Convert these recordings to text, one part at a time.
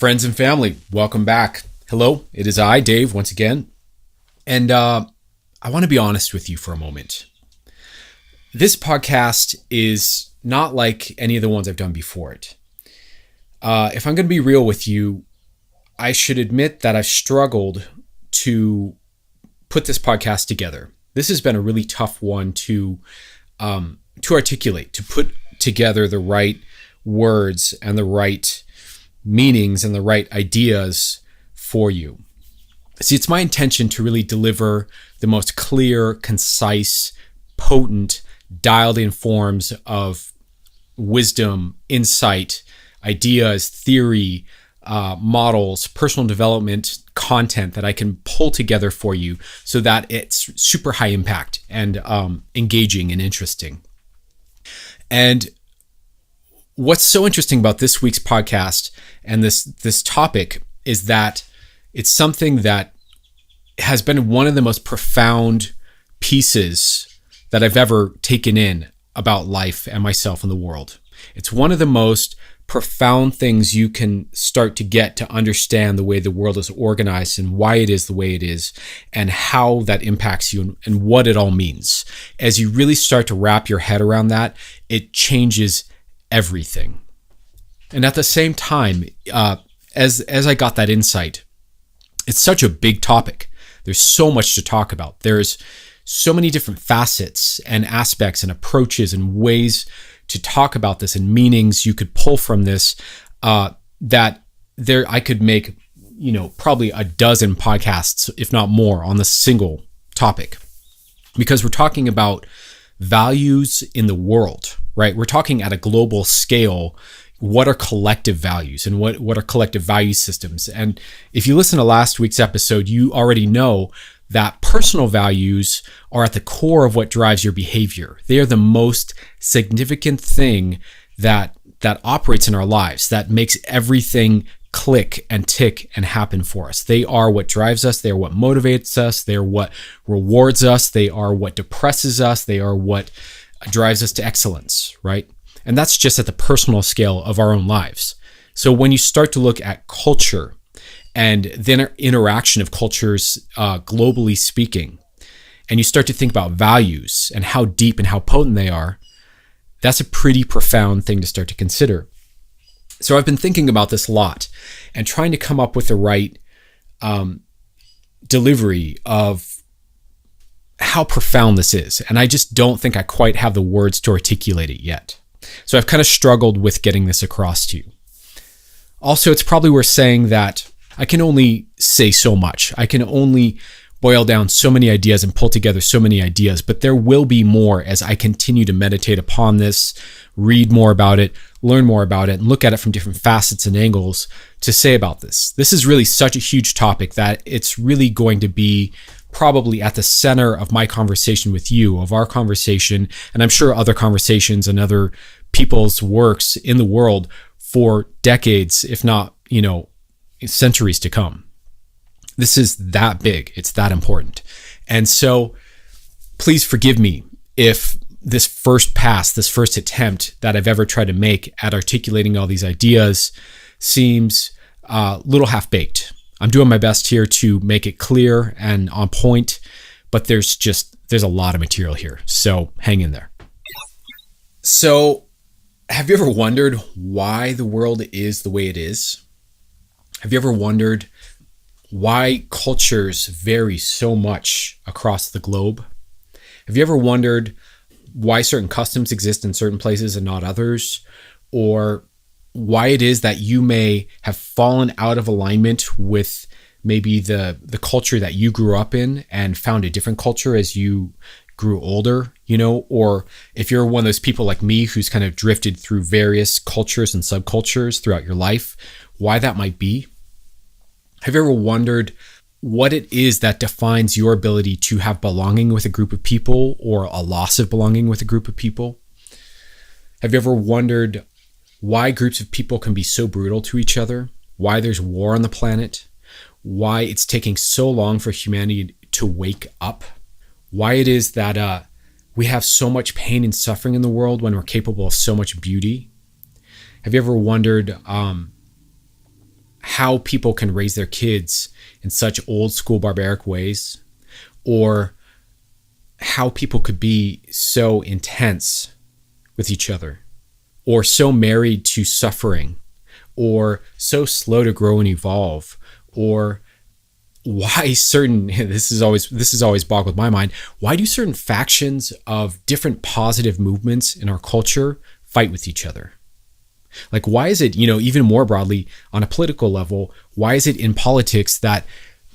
Friends and family, welcome back. Hello, it is I, Dave, once again. And I want to be honest with you for a moment. This podcast is not like any of the ones I've done before it. If I'm going to be real with you, I should admit that I've struggled to put this podcast together. This has been a really tough one to articulate, to put together the right words and the right meanings and the right ideas for you. See, it's my intention to really deliver the most clear, concise, potent, dialed in forms of wisdom, insight, ideas, theory, models, personal development content that I can pull together for you so that it's super high impact and engaging and interesting. And what's so interesting about this week's podcast and this topic is that it's something that has been one of the most profound pieces that I've ever taken in about life and myself and the world. It's one of the most profound things you can start to get to understand the way the world is organized and why it is the way it is and how that impacts you and what it all means. As you really start to wrap your head around that, it changes everything. And at the same time, as I got that insight, it's such a big topic. There's so much to talk about. There's so many different facets and aspects and approaches and ways to talk about this and meanings you could pull from this that I could make, probably a dozen podcasts, if not more, on this single topic. Because we're talking about values in the world, right? We're talking at a global scale. What are collective values and what are collective value systems? And if you listen to last week's episode, you already know that personal values are at the core of what drives your behavior. They are the most significant thing that operates in our lives, that makes everything click and tick and happen for us. They are what drives us. They are what motivates us. They are what rewards us. They are what depresses us. They are what drives us to excellence, right? And that's just at the personal scale of our own lives. So when you start to look at culture and the interaction of cultures globally speaking, and you start to think about values and how deep and how potent they are, that's a pretty profound thing to start to consider. So I've been thinking about this a lot and trying to come up with the right delivery of how profound this is. And I just don't think I quite have the words to articulate it yet. So I've kind of struggled with getting this across to you. Also, it's probably worth saying that I can only say so much. I can only boil down so many ideas and pull together so many ideas, but there will be more as I continue to meditate upon this, read more about it, learn more about it, and look at it from different facets and angles to say about this. This is really such a huge topic that it's really going to be probably at the center of my conversation with you, of our conversation, and I'm sure other conversations and other people's works in the world for decades, if not, centuries to come. This is that big. It's that important. And so please forgive me if this first pass, this first attempt that I've ever tried to make at articulating all these ideas seems a little half-baked. I'm doing my best here to make it clear and on point, but there's a lot of material here. So hang in there. So have you ever wondered why the world is the way it is? Have you ever wondered why cultures vary so much across the globe? Have you ever wondered why certain customs exist in certain places and not others? Or why it is that you may have fallen out of alignment with maybe the culture that you grew up in and found a different culture as you grew older, or if you're one of those people like me who's kind of drifted through various cultures and subcultures throughout your life, why that might be. Have you ever wondered what it is that defines your ability to have belonging with a group of people or a loss of belonging with a group of people? Have you ever wondered why groups of people can be so brutal to each other? Why there's war on the planet? Why it's taking so long for humanity to wake up? Why it is that we have so much pain and suffering in the world when we're capable of so much beauty? Have you ever wondered how people can raise their kids in such old school barbaric ways, or how people could be so intense with each other, or so married to suffering, or so slow to grow and evolve, or why certain, this is always boggled my mind, why do certain factions of different positive movements in our culture fight with each other? Like, why is it, even more broadly on a political level, why is it in politics that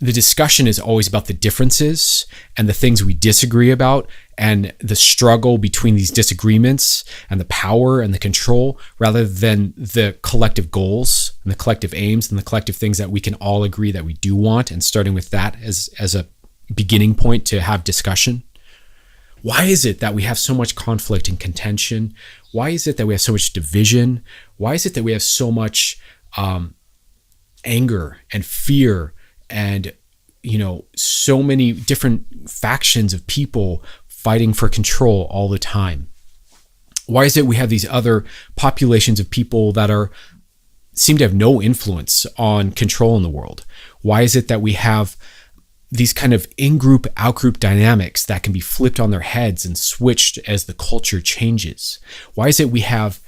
the discussion is always about the differences and the things we disagree about and the struggle between these disagreements and the power and the control, rather than the collective goals and the collective aims and the collective things that we can all agree that we do want, and starting with that as a beginning point to have discussion? Why is it that we have so much conflict and contention? Why is it that we have so much division? Why is it that we have so much anger and fear and, so many different factions of people fighting for control all the time? Why is it we have these other populations of people that seem to have no influence on control in the world? Why is it that we have these kind of in-group, out-group dynamics that can be flipped on their heads and switched as the culture changes? Why is it we have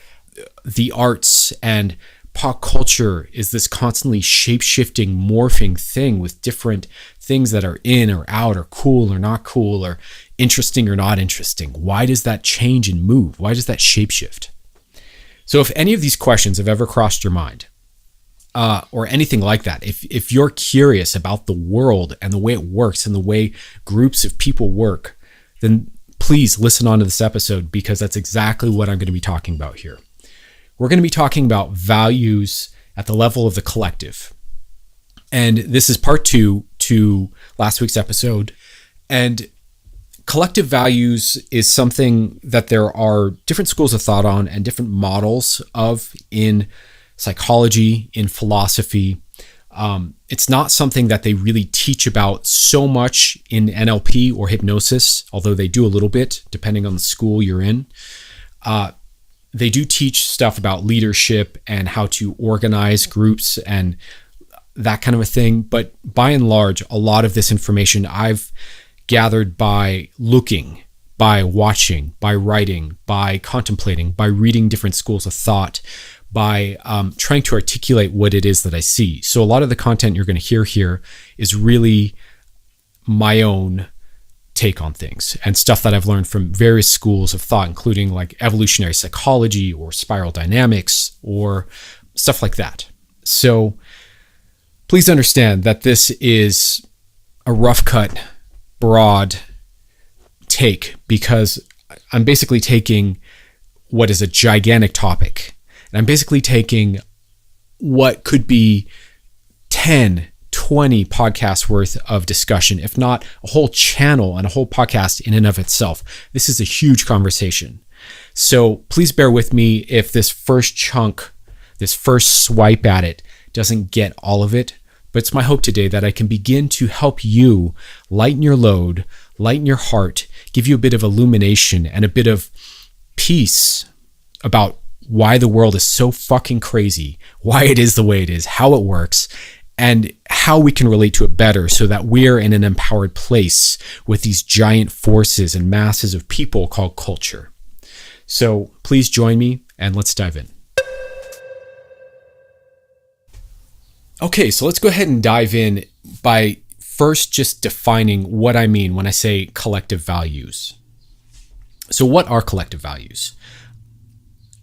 the arts and pop culture is this constantly shape-shifting, morphing thing with different things that are in or out or cool or not cool or interesting or not interesting? Why does that change and move? Why does that shape-shift? So if any of these questions have ever crossed your mind, or anything like that, if you're curious about the world and the way it works and the way groups of people work, then please listen on to this episode, because that's exactly what I'm going to be talking about here. We're going to be talking about values at the level of the collective. And this is part 2 to last week's episode. And collective values is something that there are different schools of thought on and different models of in psychology, in philosophy. It's not something that they really teach about so much in NLP or hypnosis, although they do a little bit, depending on the school you're in. They do teach stuff about leadership and how to organize groups and that kind of a thing. But by and large, a lot of this information I've gathered by looking, by watching, by writing, by contemplating, by reading different schools of thought, by trying to articulate what it is that I see. So a lot of the content you're going to hear here is really my own take on things and stuff that I've learned from various schools of thought, including like evolutionary psychology or spiral dynamics or stuff like that. So please understand that this is a rough cut, broad take, because I'm basically taking what is a gigantic topic, and I'm basically taking what could be 10, 20 podcasts worth of discussion, if not a whole channel and a whole podcast in and of itself. This is a huge conversation. So please bear with me if this first chunk, this first swipe at it doesn't get all of it. But it's my hope today that I can begin to help you lighten your load, lighten your heart, give you a bit of illumination and a bit of peace about why the world is so fucking crazy, why it is the way it is, how it works, and how we can relate to it better so that we're in an empowered place with these giant forces and masses of people called culture. So please join me and let's dive in. Okay, so let's go ahead and dive in by first just defining what I mean when I say collective values. So what are collective values?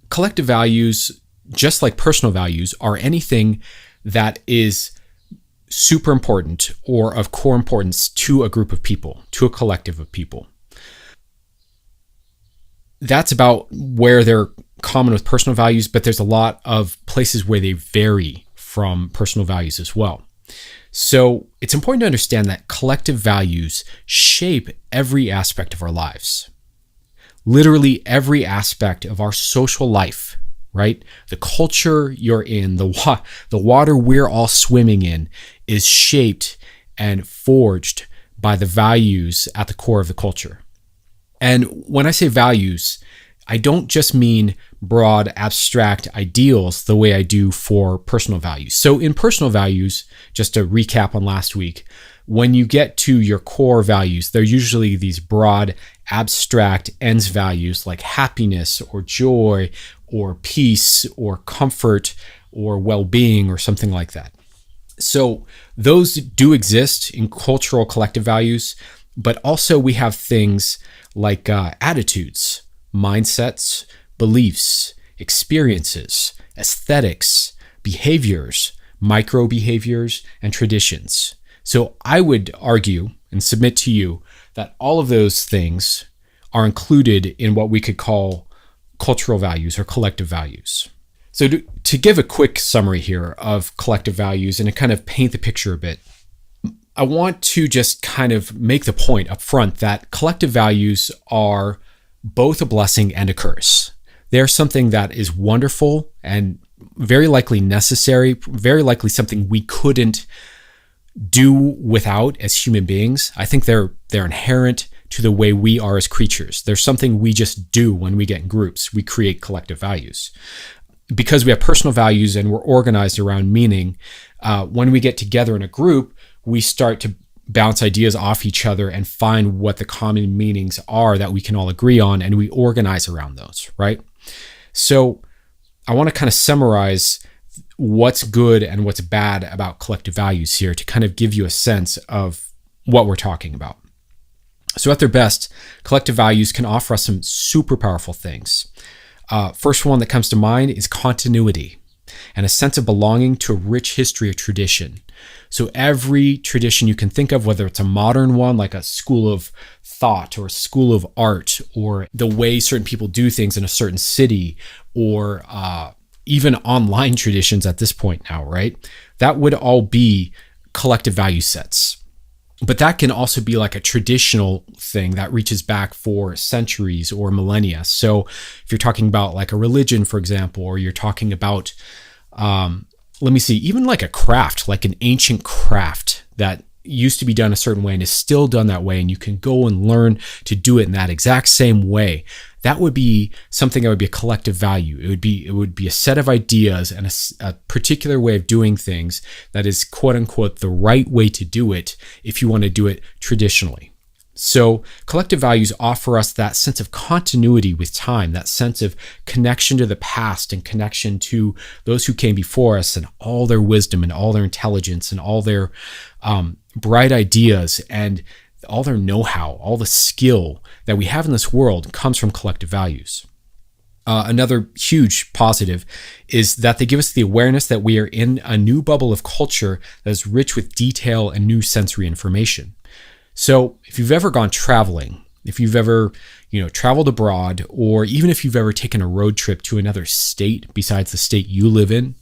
Collective values, just like personal values, are anything that is super important or of core importance to a group of people, to a collective of people. That's about where they're common with personal values, but there's a lot of places where they vary from personal values as well. So it's important to understand that collective values shape every aspect of our lives. Literally every aspect of our social life, right? The culture you're in, the water we're all swimming in is shaped and forged by the values at the core of the culture. And when I say values, I don't just mean broad, abstract ideals the way I do for personal values. So in personal values, just to recap on last week, when you get to your core values, they're usually these broad, abstract ends values like happiness or joy or peace or comfort or well-being or something like that. So those do exist in cultural collective values, but also we have things like attitudes, mindsets, beliefs, experiences, aesthetics, behaviors, micro behaviors, and traditions. So I would argue and submit to you that all of those things are included in what we could call cultural values or collective values. So to give a quick summary here of collective values and to kind of paint the picture a bit, I want to just kind of make the point up front that collective values are both a blessing and a curse. They're something that is wonderful and very likely necessary, very likely something we couldn't do without as human beings. I think they're inherent to the way we are as creatures. There's something we just do when we get in groups. We create collective values. Because we have personal values and we're organized around meaning, when we get together in a group, we start to bounce ideas off each other and find what the common meanings are that we can all agree on, and we organize around those, right? So I want to kind of summarize what's good and what's bad about collective values here to kind of give you a sense of what we're talking about. So at their best, collective values can offer us some super powerful things. First one that comes to mind is continuity and a sense of belonging to a rich history of tradition. So every tradition you can think of, whether it's a modern one like a school of thought or a school of art or the way certain people do things in a certain city or even online traditions at this point now, right? That would all be collective value sets. But that can also be like a traditional thing that reaches back for centuries or millennia. So if you're talking about like a religion, for example, or you're talking about, even like a craft, like an ancient craft that used to be done a certain way and is still done that way, and you can go and learn to do it in that exact same way, that would be something that would be a collective value. It would be a set of ideas and a particular way of doing things that is quote unquote the right way to do it if you want to do it traditionally. So collective values offer us that sense of continuity with time, that sense of connection to the past and connection to those who came before us and all their wisdom and all their intelligence and all their bright ideas and all their know-how, all the skill that we have in this world comes from collective values. Another huge positive is that they give us the awareness that we are in a new bubble of culture that is rich with detail and new sensory information. So if you've ever gone traveling, if you've ever, traveled abroad, or even if you've ever taken a road trip to another state besides the state you live in,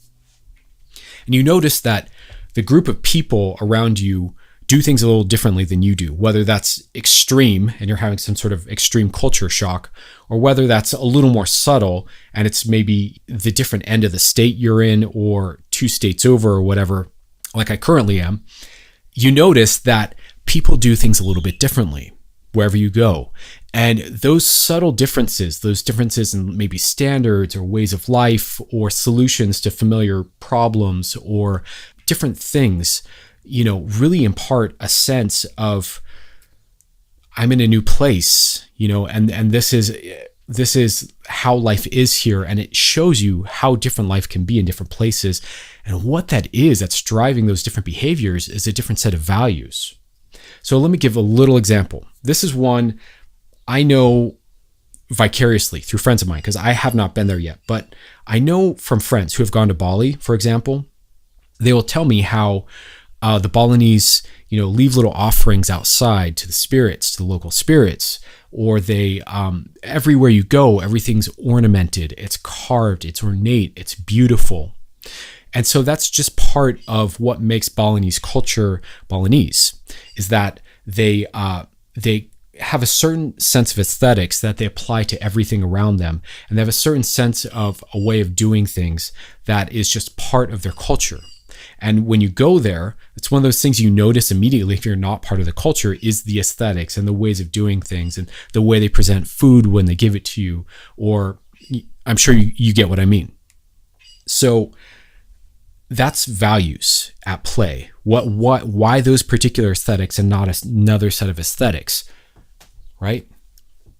and you notice that the group of people around you do things a little differently than you do, whether that's extreme and you're having some sort of extreme culture shock, or whether that's a little more subtle and it's maybe the different end of the state you're in or 2 states over or whatever, like I currently am, you notice that people do things a little bit differently wherever you go. And those subtle differences, those differences in maybe standards or ways of life or solutions to familiar problems or different things, really impart a sense of I'm in a new place, and this is how life is here. And it shows you how different life can be in different places. And what that is that's driving those different behaviors is a different set of values. So let me give a little example. This is one I know vicariously through friends of mine because I have not been there yet, but I know from friends who have gone to Bali, for example, they will tell me how the Balinese, leave little offerings outside to the spirits, to the local spirits, or they, everywhere you go, everything's ornamented, it's carved, it's ornate, it's beautiful. And so that's just part of what makes Balinese culture Balinese, is that they have a certain sense of aesthetics that they apply to everything around them. And they have a certain sense of a way of doing things that is just part of their culture. And when you go there, it's one of those things you notice immediately if you're not part of the culture is the aesthetics and the ways of doing things and the way they present food when they give it to you, or I'm sure you get what I mean. So that's values at play. Why those particular aesthetics and not another set of aesthetics, right?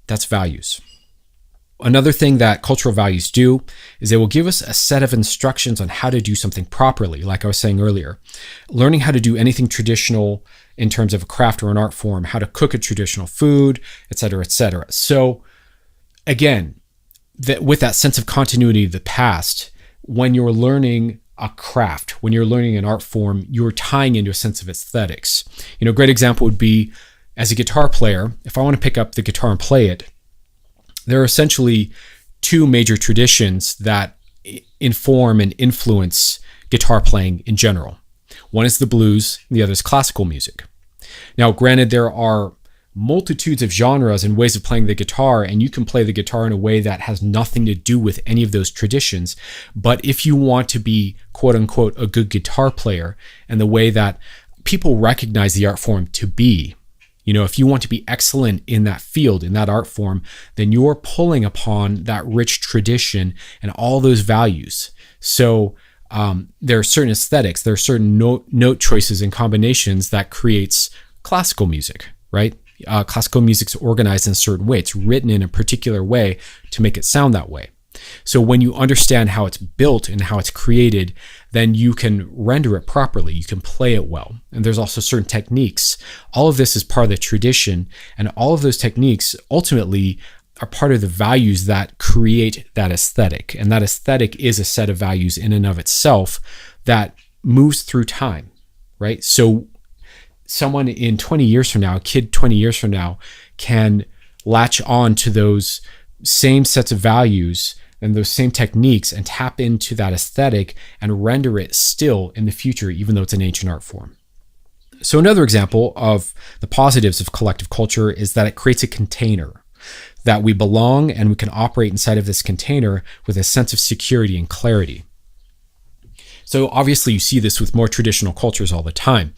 That's values. Another thing that cultural values do is they will give us a set of instructions on how to do something properly. Like I was saying earlier, learning how to do anything traditional in terms of a craft or an art form, how to cook a traditional food, et cetera, et cetera. So again, with that sense of continuity of the past, when you're learning a craft, when you're learning an art form, you're tying into a sense of aesthetics. A great example would be as a guitar player, if I want to pick up the guitar and play it, there are essentially two major traditions that inform and influence guitar playing in general. One is the blues, and the other is classical music. Now, granted, there are multitudes of genres and ways of playing the guitar, and you can play the guitar in a way that has nothing to do with any of those traditions. But if you want to be, quote unquote, a good guitar player, and the way that people recognize the art form to be, if you want to be excellent in that field, in that art form, then you're pulling upon that rich tradition and all those values. So there are certain aesthetics, there are certain note choices and combinations that creates classical music, right? Classical music's organized in a certain way. It's written in a particular way to make it sound that way. So when you understand how it's built and how it's created, then you can render it properly. You can play it well. And there's also certain techniques. All of this is part of the tradition. And all of those techniques ultimately are part of the values that create that aesthetic. And that aesthetic is a set of values in and of itself that moves through time, right? So someone in 20 years from now, a kid 20 years from now, can latch on to those same sets of values and those same techniques and tap into that aesthetic and render it still in the future, even though it's an ancient art form. So another example of the positives of collective culture is that it creates a container that we belong, and we can operate inside of this container with a sense of security and clarity. So obviously you see this with more traditional cultures all the time.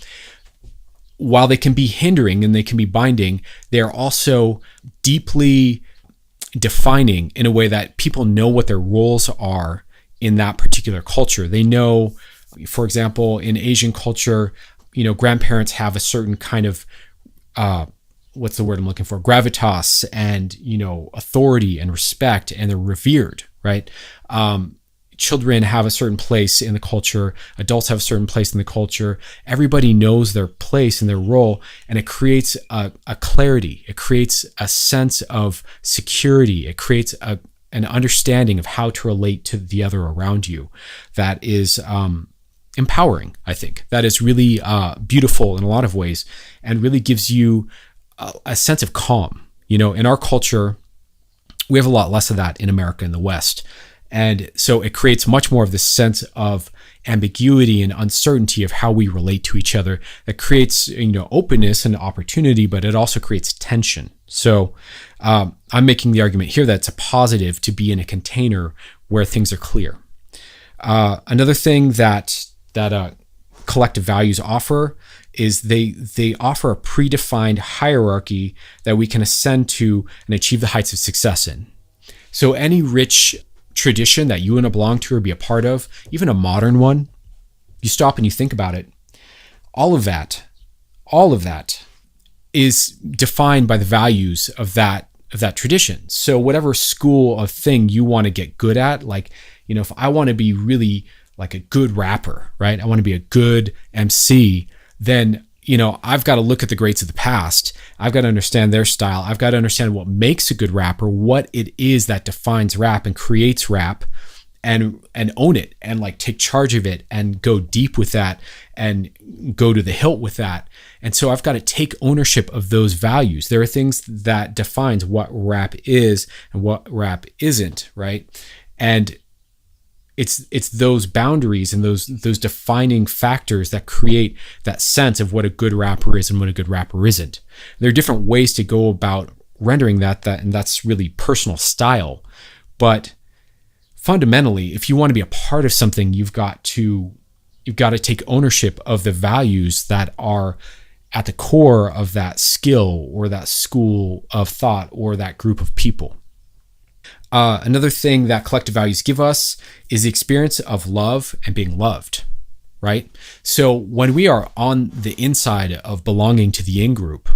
While they can be hindering and they can be binding, they are also deeply defining in a way that people know what their roles are in that particular culture. They know, for example, in Asian culture, grandparents have a certain kind of, what's the word I'm looking for? Gravitas and, authority and respect, and they're revered, right? Children have a certain place in the culture. Adults have a certain place in the culture. Everybody knows their place and their role, and it creates a clarity. It creates a sense of security. It creates an understanding of how to relate to the other around you. That is empowering, I think. That is really beautiful in a lot of ways, and really gives you a sense of calm. In our culture, we have a lot less of that in America and the West. And so it creates much more of this sense of ambiguity and uncertainty of how we relate to each other. That creates, openness and opportunity, but it also creates tension. So I'm making the argument here that it's a positive to be in a container where things are clear. Another thing that collective values offer is they offer a predefined hierarchy that we can ascend to and achieve the heights of success in. So any rich tradition that you want to belong to or be a part of, even a modern one, you stop and you think about it, all of that is defined by the values of that tradition. So whatever school of thing you want to get good at, like, if I want to be really like a good rapper, right? I want to be a good MC, then I've got to look at the greats of the past. I've got to understand their style. I've got to understand what makes a good rapper, what it is that defines rap and creates rap, and own it and like take charge of it and go deep with that and go to the hilt with that. And so I've got to take ownership of those values. There are things that defines what rap is and what rap isn't, right? And it's those boundaries and those defining factors that create that sense of what a good rapper is and what a good rapper isn't. There are different ways to go about rendering that and that's really personal style. But fundamentally, if you want to be a part of something, you've got to you've got to take ownership of the values that are at the core of that skill or that school of thought or that group of people. Another thing that collective values give us is the experience of love and being loved, right? So when we are on the inside of belonging to the in-group,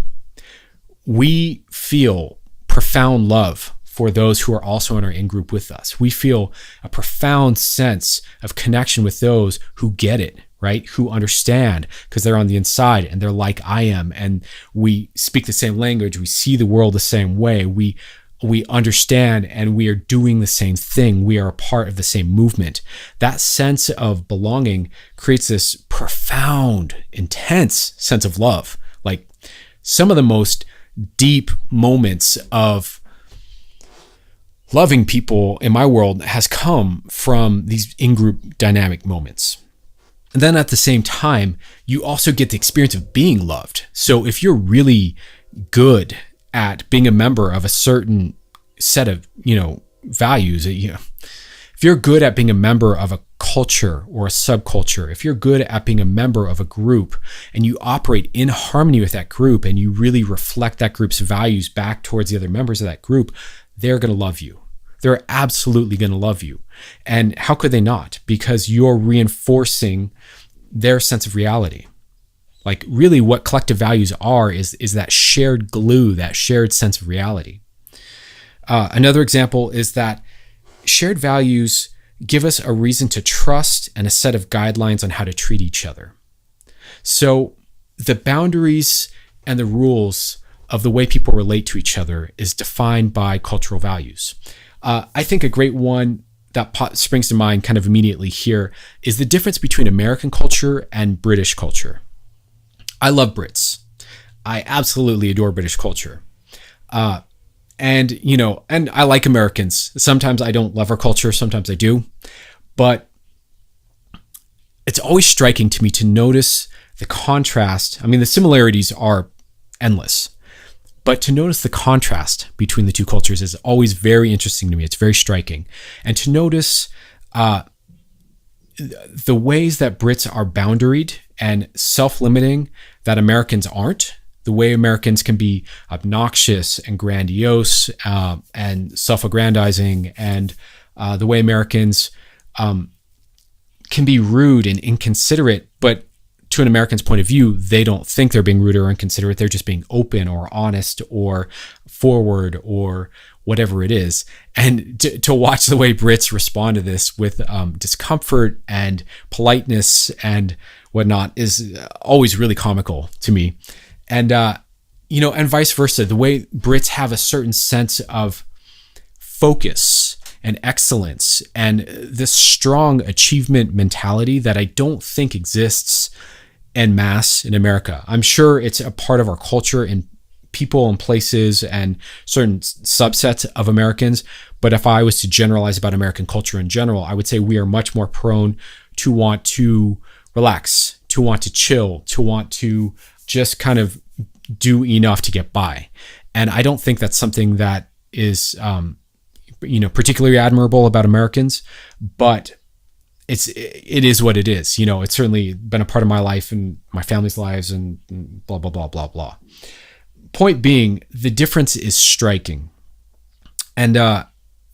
we feel profound love for those who are also in our in-group with us. We feel a profound sense of connection with those who get it, right? Who understand because they're on the inside and they're like I am, and we speak the same language. We see the world the same way. We understand and we are doing the same thing. We are a part of the same movement. That sense of belonging creates this profound, intense sense of love. Like some of the most deep moments of loving people in my world has come from these in-group dynamic moments. And then at the same time, you also get the experience of being loved. So if you're really good at being a member of a certain set of, values, if you're good at being a member of a culture or a subculture, if you're good at being a member of a group and you operate in harmony with that group and you really reflect that group's values back towards the other members of that group, they're going to love you. They're absolutely going to love you. And how could they not? Because you're reinforcing their sense of reality. Like really what collective values are is that shared glue, that shared sense of reality. Another example is that shared values give us a reason to trust and a set of guidelines on how to treat each other. So the boundaries and the rules of the way people relate to each other is defined by cultural values. I think a great one that springs to mind kind of immediately here is the difference between American culture and British culture. I love Brits. I absolutely adore British culture. And I like Americans. Sometimes I don't love our culture. Sometimes I do. But it's always striking to me to notice the contrast. I mean, the similarities are endless. But to notice the contrast between the two cultures is always very interesting to me. It's very striking. And to notice the ways that Brits are boundaried and self-limiting that Americans aren't, the way Americans can be obnoxious and grandiose and self-aggrandizing, and the way Americans can be rude and inconsiderate, but to an American's point of view, they don't think they're being rude or inconsiderate. They're just being open or honest or forward or whatever it is. And to watch the way Brits respond to this with discomfort and politeness and whatnot is always really comical to me. And, and vice versa, the way Brits have a certain sense of focus and excellence and this strong achievement mentality that I don't think exists en masse in America. I'm sure it's a part of our culture in people and places and certain subsets of Americans. But if I was to generalize about American culture in general, I would say we are much more prone to want to relax, to want to chill, to want to just kind of do enough to get by. And I don't think that's something that is, particularly admirable about Americans, but it is what it is. It's certainly been a part of my life and my family's lives and blah, blah, blah, blah, blah. Point being, the difference is striking. And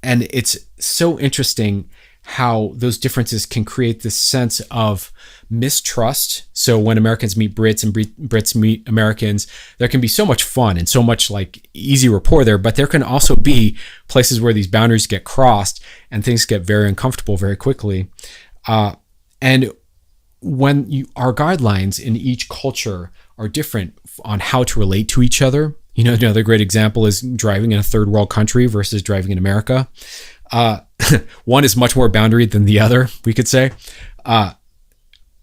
it's so interesting how those differences can create this sense of mistrust. So when Americans meet Brits and Brits meet Americans, there can be so much fun and so much like easy rapport there, but there can also be places where these boundaries get crossed and things get very uncomfortable very quickly. And when our guidelines in each culture are different on how to relate to each other, another great example is driving in a third world country versus driving in America. One is much more boundaried than the other, we could say.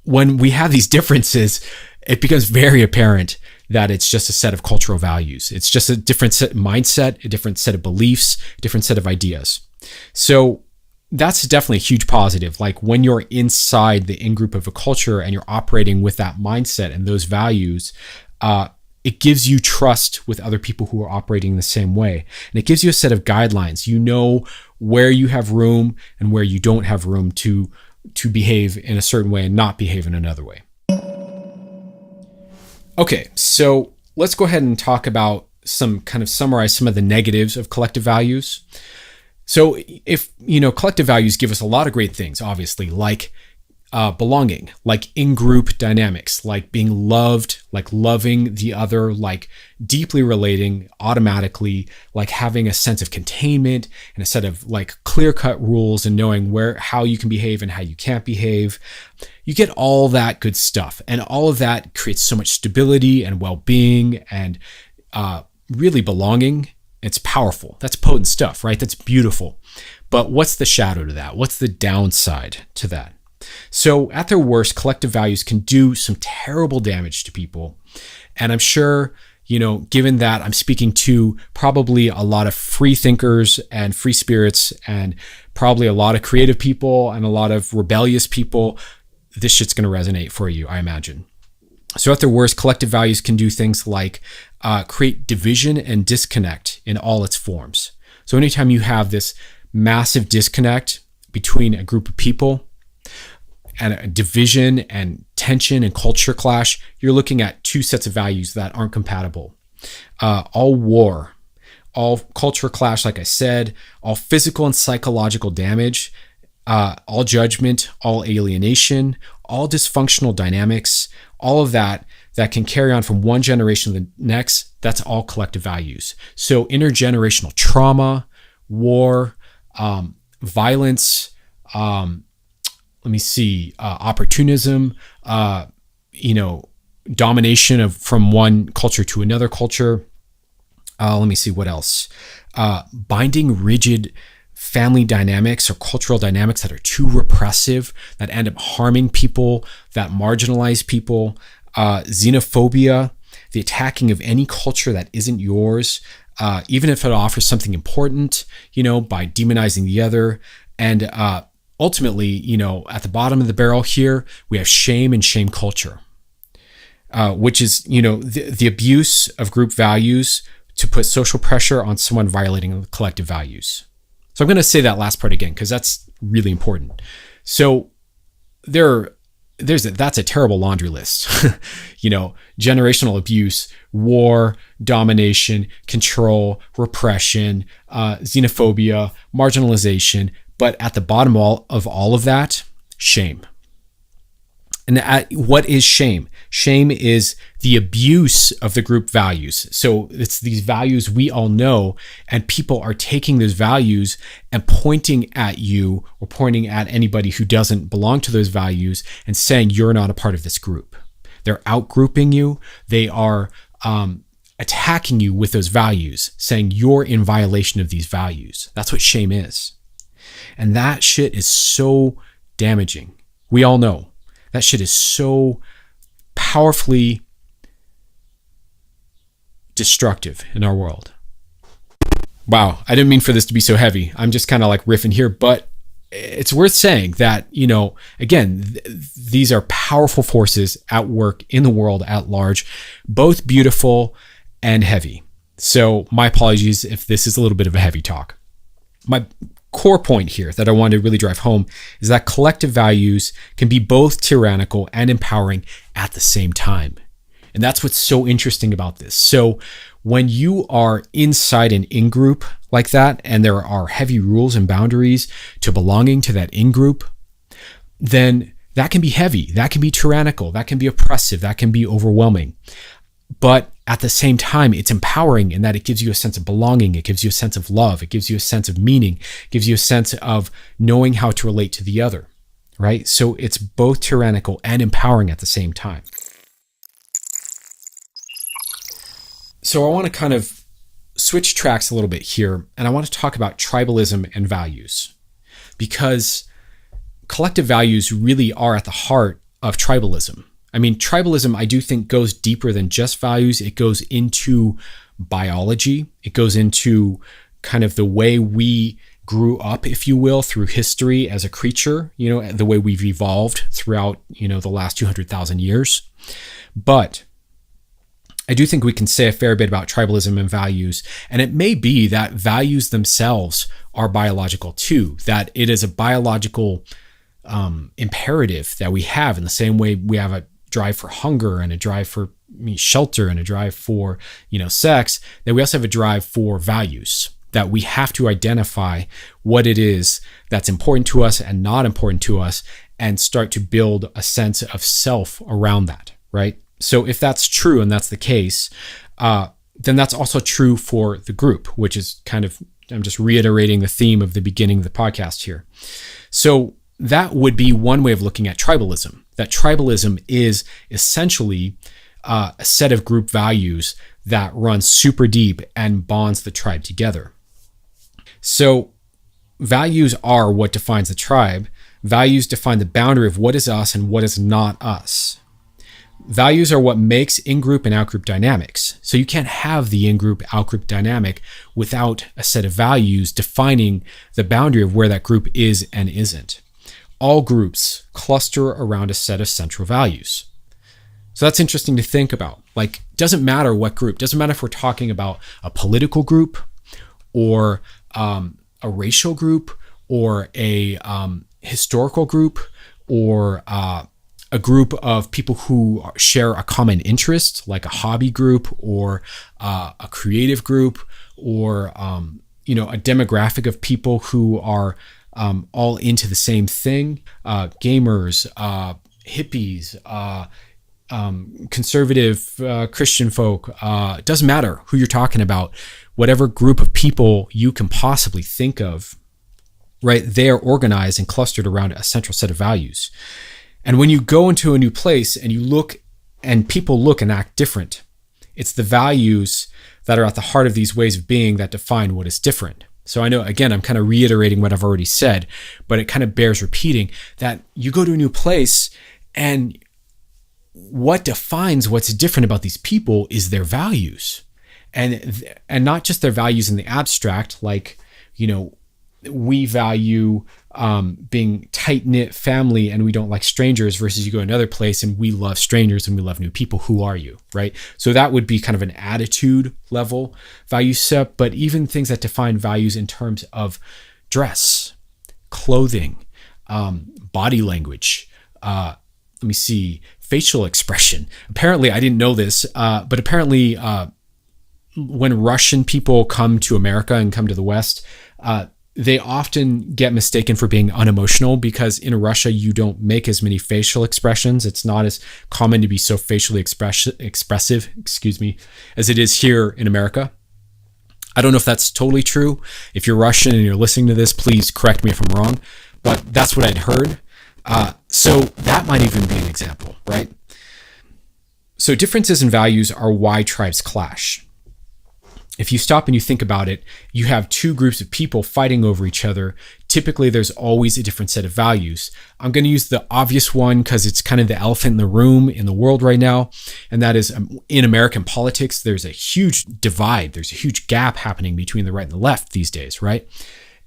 When we have these differences, it becomes very apparent that it's just a set of cultural values. It's just a different mindset, a different set of beliefs, a different set of ideas. So that's definitely a huge positive. Like when you're inside the in-group of a culture and you're operating with that mindset and those values, it gives you trust with other people who are operating the same way. And it gives you a set of guidelines. You know where you have room and where you don't have room to to behave in a certain way and not behave in another way. Okay, so let's go ahead and talk about summarize some of the negatives of collective values. So if, collective values give us a lot of great things, obviously, like belonging, like in-group dynamics, like being loved, like loving the other, like deeply relating automatically, like having a sense of containment and a set of like clear-cut rules and knowing how you can behave and how you can't behave. You get all that good stuff, and all of that creates so much stability and well-being and really belonging. It's powerful. That's potent stuff, right? That's beautiful. But what's the shadow to that? What's the downside to that? So at their worst, collective values can do some terrible damage to people. And I'm sure, given that I'm speaking to probably a lot of free thinkers and free spirits and probably a lot of creative people and a lot of rebellious people, this shit's going to resonate for you, I imagine. So at their worst, collective values can do things like create division and disconnect in all its forms. So anytime you have this massive disconnect between a group of people and a division and tension and culture clash, you're looking at two sets of values that aren't compatible. All war, all culture clash, like I said, all physical and psychological damage, all judgment, all alienation, all dysfunctional dynamics, all of that can carry on from one generation to the next, that's all collective values. So intergenerational trauma, war, violence, opportunism, domination from one culture to another culture. What else? Binding rigid family dynamics or cultural dynamics that are too repressive, that end up harming people, that marginalize people. Xenophobia, the attacking of any culture that isn't yours, even if it offers something important, by demonizing the other. And ultimately, at the bottom of the barrel here, we have shame and shame culture, which is, the abuse of group values to put social pressure on someone violating collective values. So I'm going to say that last part again, because that's really important. So that's a terrible laundry list. Generational abuse, war, domination, control, repression, xenophobia, marginalization. But at the bottom of all of that, shame. And what is shame? Shame is the abuse of the group values. So it's these values we all know, and people are taking those values and pointing at you or pointing at anybody who doesn't belong to those values and saying you're not a part of this group. They're outgrouping you. They are attacking you with those values, saying you're in violation of these values. That's what shame is. And that shit is so damaging. We all know. That shit is so powerfully destructive in our world. Wow, I didn't mean for this to be so heavy. I'm just kind of like riffing here, but it's worth saying that, again, these are powerful forces at work in the world at large, both beautiful and heavy. So my apologies if this is a little bit of a heavy talk. My core point here that I wanted to really drive home is that collective values can be both tyrannical and empowering at the same time. And that's what's so interesting about this. So when you are inside an in-group like that, and there are heavy rules and boundaries to belonging to that in-group, then that can be heavy, that can be tyrannical, that can be oppressive, that can be overwhelming. But at the same time, it's empowering in that it gives you a sense of belonging. It gives you a sense of love. It gives you a sense of meaning. It gives you a sense of knowing how to relate to the other, right? So it's both tyrannical and empowering at the same time. So I want to kind of switch tracks a little bit here, and I want to talk about tribalism and values, because collective values really are at the heart of tribalism. I mean, tribalism, I do think, goes deeper than just values. It goes into biology. It goes into kind of the way we grew up, if you will, through history as a creature, the way we've evolved throughout, the last 200,000 years. But I do think we can say a fair bit about tribalism and values. And it may be that values themselves are biological too, that it is a biological imperative that we have, in the same way we have a drive for hunger and a drive for shelter and a drive for, sex, that we also have a drive for values, that we have to identify what it is that's important to us and not important to us, and start to build a sense of self around that, right? So if that's true and that's the case, then that's also true for the group, which is I'm just reiterating the theme of the beginning of the podcast here. So that would be one way of looking at tribalism, that tribalism is essentially a set of group values that runs super deep and bonds the tribe together. So values are what defines the tribe. Values define the boundary of what is us and what is not us. Values are what makes in-group and out-group dynamics. So you can't have the in-group, out-group dynamic without a set of values defining the boundary of where that group is and isn't. All groups cluster around a set of central values. So that's interesting to think about. Like, doesn't matter what group, doesn't matter if we're talking about a political group or a racial group or a historical group or a group of people who share a common interest, like a hobby group or a creative group, or a demographic of people who are all into the same thing, gamers, hippies, conservative Christian folk. Doesn't matter who you're talking about. Whatever group of people you can possibly think of, right? They are organized and clustered around a central set of values. And when you go into a new place and you look, and people look and act different, it's the values that are at the heart of these ways of being that define what is different. So I know, again, I'm kind of reiterating what I've already said, but it kind of bears repeating that you go to a new place, and what defines what's different about these people is their values. And not just their values in the abstract, like, we value being tight-knit family and we don't like strangers, versus you go to another place and we love strangers and we love new people. Who are you, right? So that would be kind of an attitude level value set. But even things that define values in terms of dress, clothing, body language, facial expression. Apparently, I didn't know this, but apparently when Russian people come to America and come to the West, they often get mistaken for being unemotional, because in Russia, you don't make as many facial expressions. It's not as common to be so facially expressive, as it is here in America. I don't know if that's totally true. If you're Russian and you're listening to this, please correct me if I'm wrong, but that's what I'd heard. So that might even be an example, right? So differences in values are why tribes clash. If you stop and you think about it, you have two groups of people fighting over each other. Typically, there's always a different set of values. I'm going to use the obvious one because it's kind of the elephant in the room in the world right now. And that is, in American politics, there's a huge divide. There's a huge gap happening between the right and the left these days, right?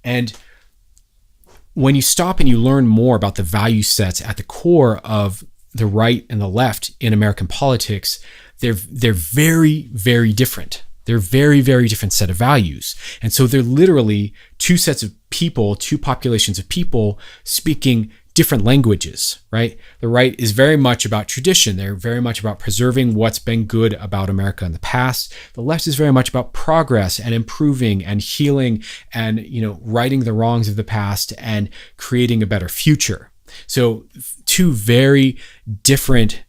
And when you stop and you learn more about the value sets at the core of the right and the left in American politics, they're very, very different. They're very, very different set of values. And so they're literally two sets of people, two populations of people speaking different languages, right? The right is very much about tradition. They're very much about preserving what's been good about America in the past. The left is very much about progress and improving and healing and, righting the wrongs of the past and creating a better future. So two very different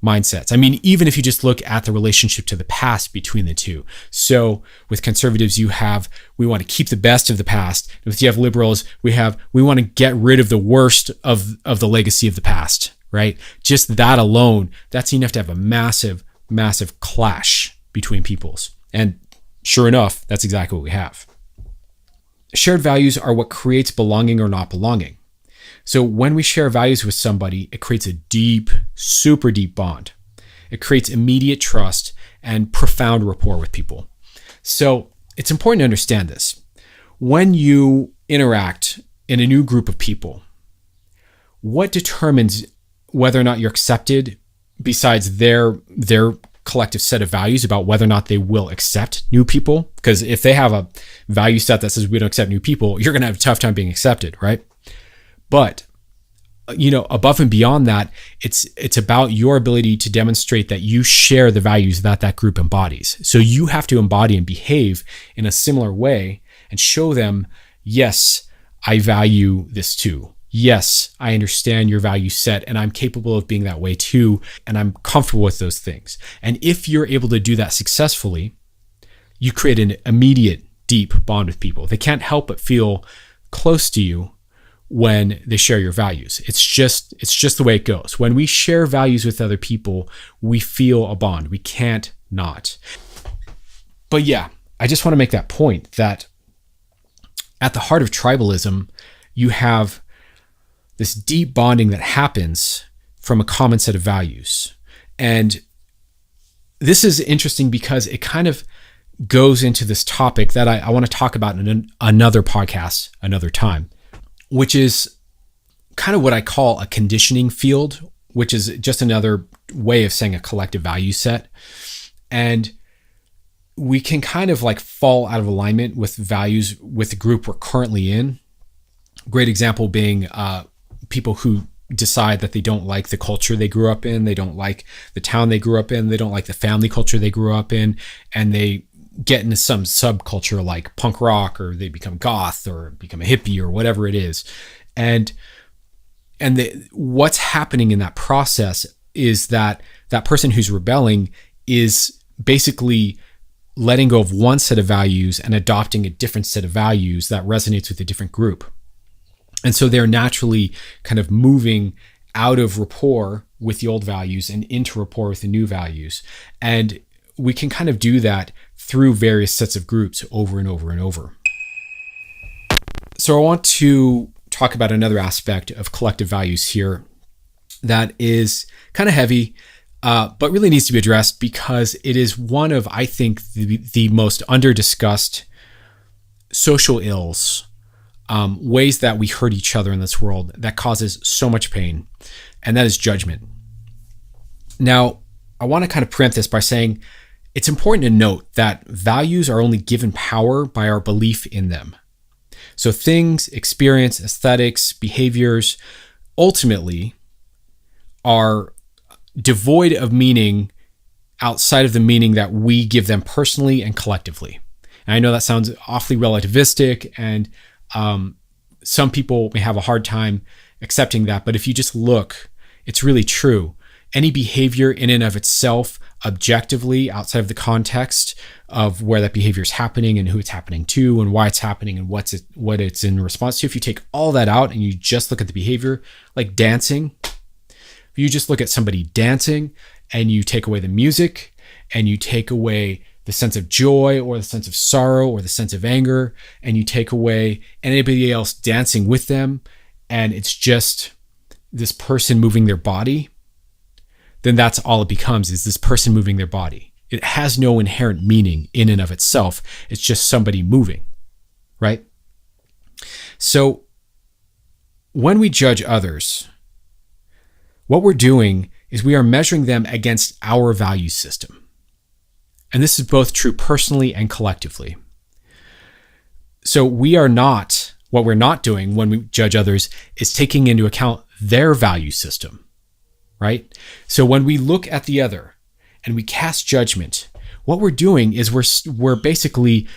mindsets. I mean, even if you just look at the relationship to the past between the two. So with conservatives, we want to keep the best of the past. If you have liberals, we want to get rid of the worst of the legacy of the past, right? Just that alone, that's enough to have a massive, massive clash between peoples. And sure enough, that's exactly what we have. Shared values are what creates belonging or not belonging. So when we share values with somebody, it creates a deep, super deep bond. It creates immediate trust and profound rapport with people. So it's important to understand this. When you interact in a new group of people, what determines whether or not you're accepted, besides their collective set of values about whether or not they will accept new people? Because if they have a value set that says we don't accept new people, you're going to have a tough time being accepted, right? But above and beyond that, it's about your ability to demonstrate that you share the values that group embodies. So you have to embody and behave in a similar way and show them, yes, I value this too. Yes, I understand your value set and I'm capable of being that way too. And I'm comfortable with those things. And if you're able to do that successfully, you create an immediate, deep bond with people. They can't help but feel close to you when they share your values. It's just the way it goes. When we share values with other people, we feel a bond. We can't not. But yeah, I just want to make that point that at the heart of tribalism, you have this deep bonding that happens from a common set of values. And this is interesting because it kind of goes into this topic that I want to talk about in another podcast, another time, which is kind of what I call a conditioning field, which is just another way of saying a collective value set. And we can kind of like fall out of alignment with values with the group we're currently in. Great example being people who decide that they don't like the culture they grew up in, they don't like the town they grew up in, they don't like the family culture they grew up in, and they get into some subculture like punk rock, or they become goth or become a hippie or whatever it is. And what's happening in that process is that person who's rebelling is basically letting go of one set of values and adopting a different set of values that resonates with a different group. And so they're naturally kind of moving out of rapport with the old values and into rapport with the new values. And we can kind of do that through various sets of groups over and over and over. So I want to talk about another aspect of collective values here that is kind of heavy, but really needs to be addressed because it is one of, I think, the most under-discussed social ills, ways that we hurt each other in this world that causes so much pain, and that is judgment. Now, I want to kind of preempt this by saying it's important to note that values are only given power by our belief in them. So things, experience, aesthetics, behaviors, ultimately are devoid of meaning outside of the meaning that we give them personally and collectively. And I know that sounds awfully relativistic, and some people may have a hard time accepting that, but if you just look, it's really true. Any behavior in and of itself, objectively, outside of the context of where that behavior is happening and who it's happening to and why it's happening and what it's in response to, if you take all that out and you just look at the behavior, like dancing, if you just look at somebody dancing and you take away the music and you take away the sense of joy or the sense of sorrow or the sense of anger, and you take away anybody else dancing with them, and it's just this person moving their body, then that's all it becomes, is this person moving their body. It has no inherent meaning in and of itself. It's just somebody moving, right? So when we judge others, what we're doing is we are measuring them against our value system. And this is both true personally and collectively. So we're not doing when we judge others is taking into account their value system, right? So when we look at the other and we cast judgment, what we're doing is we're basically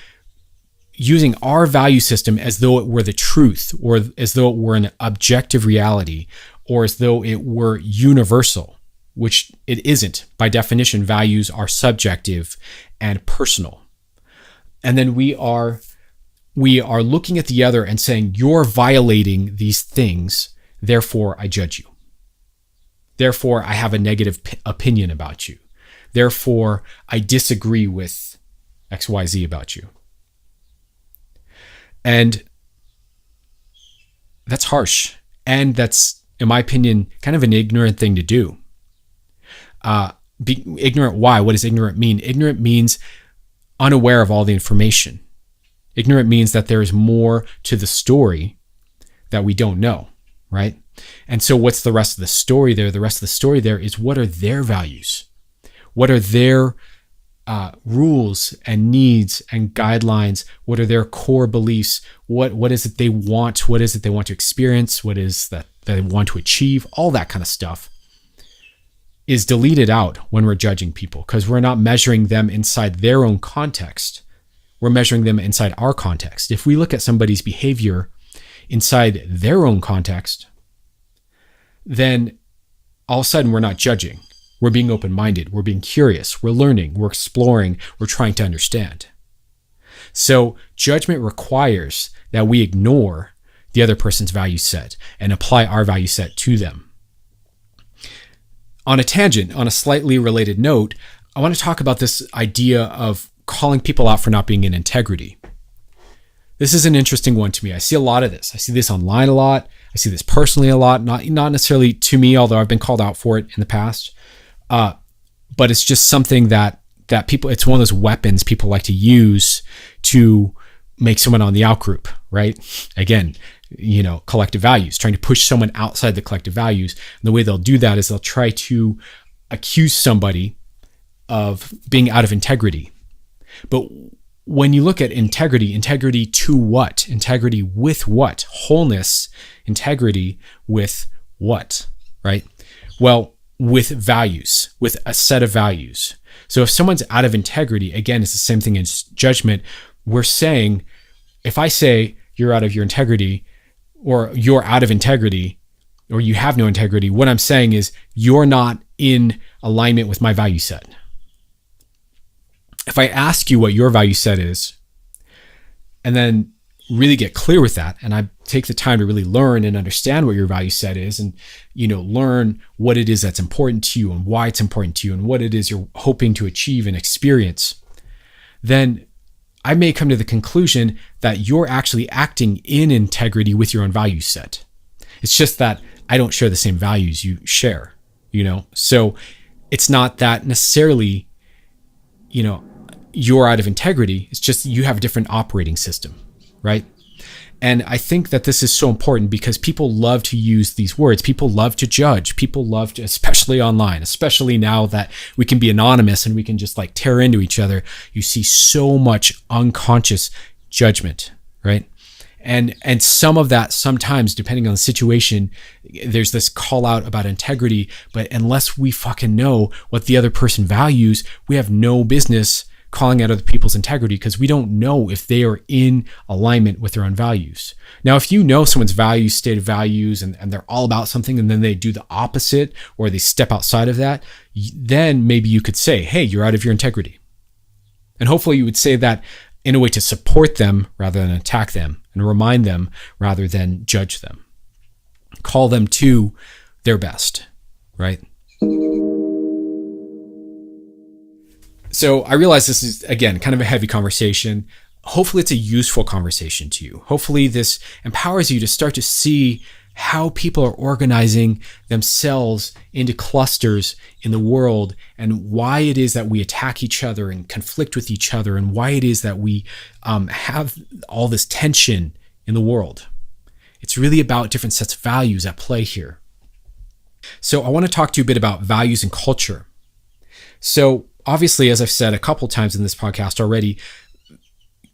using our value system as though it were the truth, or as though it were an objective reality, or as though it were universal, which it isn't. By definition, values are subjective and personal. And then we are looking at the other and saying, you're violating these things, therefore I judge you. Therefore, I have a negative opinion about you. Therefore, I disagree with XYZ about you. And that's harsh. And that's, in my opinion, kind of an ignorant thing to do. Ignorant why? What does ignorant mean? Ignorant means unaware of all the information. Ignorant means that there is more to the story that we don't know, right? And so what's the rest of the story there? The rest of the story there is, what are their values? What are their rules and needs and guidelines? What are their core beliefs? What is it they want? What is it they want to experience? What is that they want to achieve, all that kind of stuff is deleted out when we're judging people, because we're not measuring them inside their own context. We're measuring them inside our context. If we look at somebody's behavior inside their own context, then all of a sudden we're not judging. We're being open-minded. We're being curious. We're learning. We're exploring. We're trying to understand. So judgment requires that we ignore the other person's value set and apply our value set to them. On a tangent, on a slightly related note, I want to talk about this idea of calling people out for not being in integrity. This is an interesting one to me. I see a lot of this. I see this online a lot. I see this personally a lot, not necessarily to me, although I've been called out for it in the past. But it's just something that people, it's one of those weapons people like to use to make someone on the out group, right? Again, collective values, trying to push someone outside the collective values. And the way they'll do that is they'll try to accuse somebody of being out of integrity. But when you look at integrity to what? Integrity with what? Wholeness, integrity with what, right? Well, with values, with a set of values. So if someone's out of integrity, again, it's the same thing as judgment. We're saying, if I say you're out of your integrity, or you're out of integrity, or you have no integrity, what I'm saying is you're not in alignment with my value set. If I ask you what your value set is, and then really get clear with that, and I take the time to really learn and understand what your value set is, and learn what it is that's important to you and why it's important to you and what it is you're hoping to achieve and experience, then I may come to the conclusion that you're actually acting in integrity with your own value set. It's just that I don't share the same values you share, So it's not that necessarily, you're out of integrity. It's just you have a different operating system, right? And I think that this is so important because people love to use these words. People love to judge. People love to, especially online, especially now that we can be anonymous and we can just tear into each other. You see so much unconscious judgment, right? And some of that, sometimes, depending on the situation, there's this call out about integrity, but unless we fucking know what the other person values, we have no business calling out other people's integrity, because we don't know if they are in alignment with their own values. Now, if you know someone's values, state of values, and they're all about something, and then they do the opposite, or they step outside of that, then maybe you could say, hey, you're out of your integrity. And hopefully you would say that in a way to support them rather than attack them, and remind them rather than judge them. Call them to their best, right? So I realize this is, again, kind of a heavy conversation. Hopefully it's a useful conversation to you. Hopefully this empowers you to start to see how people are organizing themselves into clusters in the world, and why it is that we attack each other and conflict with each other, and why it is that we have all this tension in the world. It's really about different sets of values at play here. So I want to talk to you a bit about values and culture. So obviously, as I've said a couple times in this podcast already,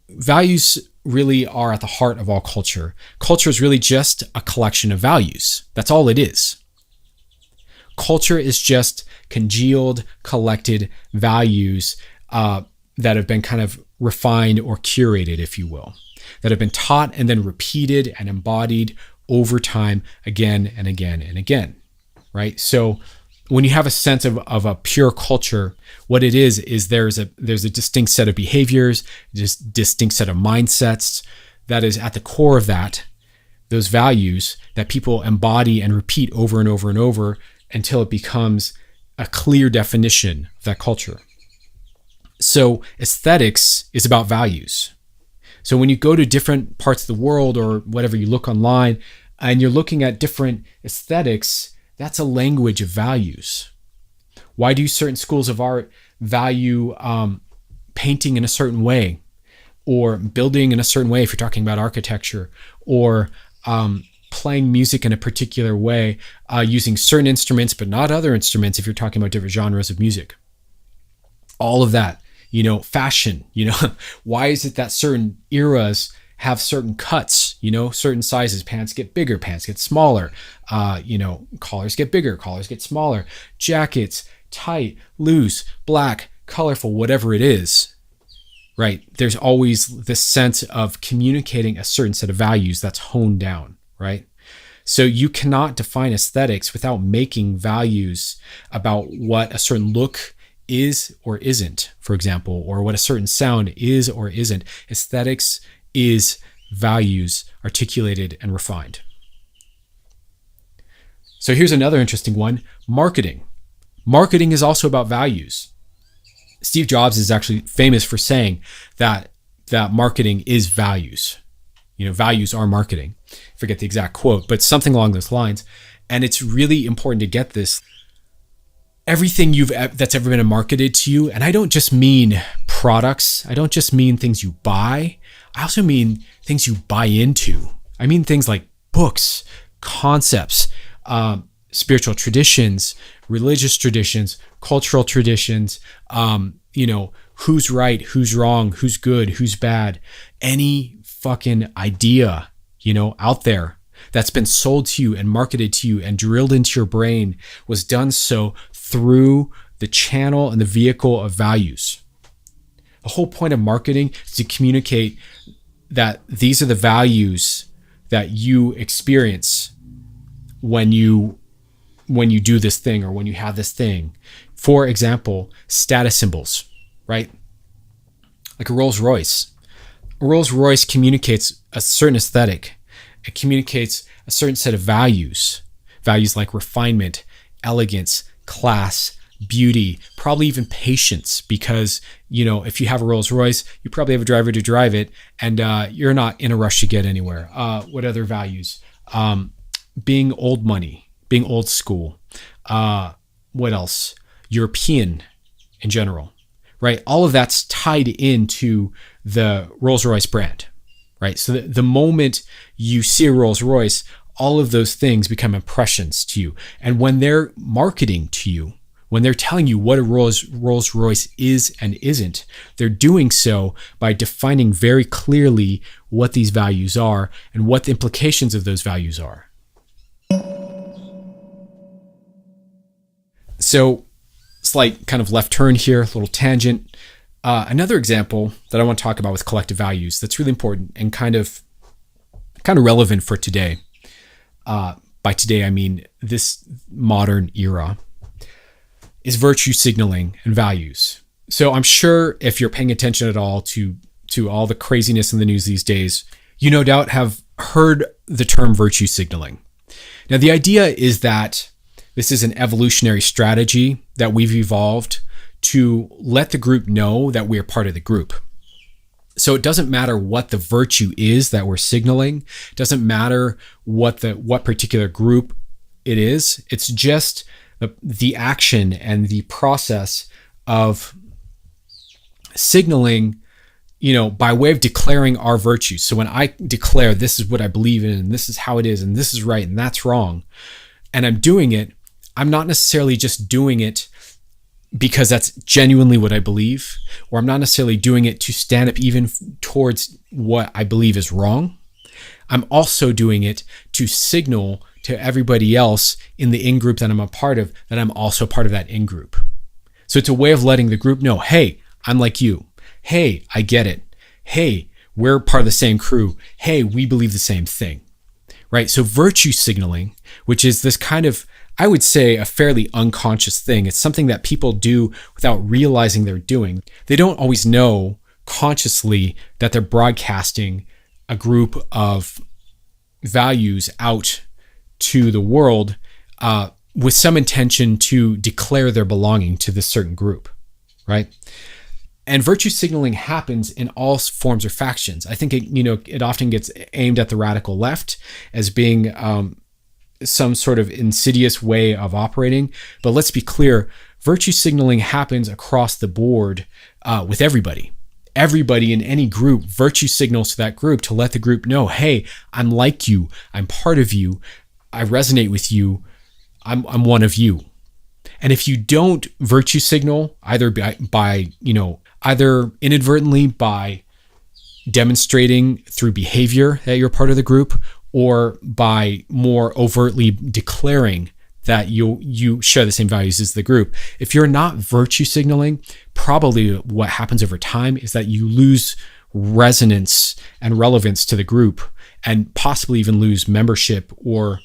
values really are at the heart of all culture. Culture is really just a collection of values. That's all it is. Culture is just congealed, collected values that have been kind of refined or curated, if you will, that have been taught and then repeated and embodied over time again and again and again, right? So when you have a sense of a pure culture, what it is there's a distinct set of behaviors, just distinct set of mindsets that is at the core of that, those values that people embody and repeat over and over and over until it becomes a clear definition of that culture. So aesthetics is about values. So when you go to different parts of the world or whatever, you look online and you're looking at different aesthetics, that's a language of values. Why do certain schools of art value painting in a certain way, or building in a certain way if you're talking about architecture, or playing music in a particular way, using certain instruments but not other instruments if you're talking about different genres of music? All of that, fashion, why is it that certain eras have certain cuts, certain sizes. Pants get bigger, pants get smaller. Collars get bigger, collars get smaller. Jackets, tight, loose, black, colorful, whatever it is, right? There's always this sense of communicating a certain set of values that's honed down, right? So you cannot define aesthetics without making values about what a certain look is or isn't, for example, or what a certain sound is or isn't. Aesthetics is values articulated and refined. So here's another interesting one: marketing. Marketing is also about values. Steve Jobs is actually famous for saying that marketing is values. Values are marketing. I forget the exact quote, but something along those lines. And it's really important to get this. Everything that's ever been marketed to you, and I don't just mean products. I don't just mean things you buy. I also mean things you buy into. I mean things like books, concepts, spiritual traditions, religious traditions, cultural traditions, who's right, who's wrong, who's good, who's bad. Any fucking idea, out there that's been sold to you and marketed to you and drilled into your brain was done so through the channel and the vehicle of values. The whole point of marketing is to communicate that these are the values that you experience when you do this thing or when you have this thing. For example, status symbols, right? Like a Rolls Royce. A Rolls Royce communicates a certain aesthetic. It communicates a certain set of values. Values like refinement, elegance, class, beauty, probably even patience, because, if you have a Rolls Royce, you probably have a driver to drive it, and you're not in a rush to get anywhere. What other values? Being old money, being old school. What else? European in general, right? All of that's tied into the Rolls-Royce brand, right? So the moment you see a Rolls-Royce, all of those things become impressions to you. And when they're marketing to you, when they're telling you what a Rolls-Royce is and isn't, they're doing so by defining very clearly what these values are and what the implications of those values are. So, slight kind of left turn here, a little tangent. Another example that I want to talk about with collective values that's really important and kind of relevant for today. By today, I mean this modern era, is virtue signaling and values. So I'm sure if you're paying attention at all to all the craziness in the news these days, you no doubt have heard the term virtue signaling. Now, the idea is that this is an evolutionary strategy that we've evolved to let the group know that we're part of the group. So it doesn't matter what the virtue is that we're signaling. It doesn't matter what particular group it is. It's just the action and the process of signaling, by way of declaring our virtues. So when I declare this is what I believe in, and this is how it is, and this is right, and that's wrong, and I'm doing it, I'm not necessarily just doing it because that's genuinely what I believe, or I'm not necessarily doing it to stand up even towards what I believe is wrong. I'm also doing it to signal to everybody else in the in-group that I'm a part of that I'm also part of that in-group. So it's a way of letting the group know, hey, I'm like you. Hey, I get it. Hey, we're part of the same crew. Hey, we believe the same thing, right? So virtue signaling, which is this kind of, I would say, a fairly unconscious thing. It's something that people do without realizing they're doing. They don't always know consciously that they're broadcasting a group of values out to the world with some intention to declare their belonging to this certain group, right? And virtue signaling happens in all forms or factions. I think it often gets aimed at the radical left as being some sort of insidious way of operating. But let's be clear, virtue signaling happens across the board with everybody. Everybody in any group virtue signals to that group to let the group know, hey, I'm like you, I'm part of you, I resonate with you, I'm one of you. And if you don't virtue signal, either by either inadvertently by demonstrating through behavior that you're part of the group, or by more overtly declaring that you share the same values as the group. If you're not virtue signaling, probably what happens over time is that you lose resonance and relevance to the group, and possibly even lose membership, or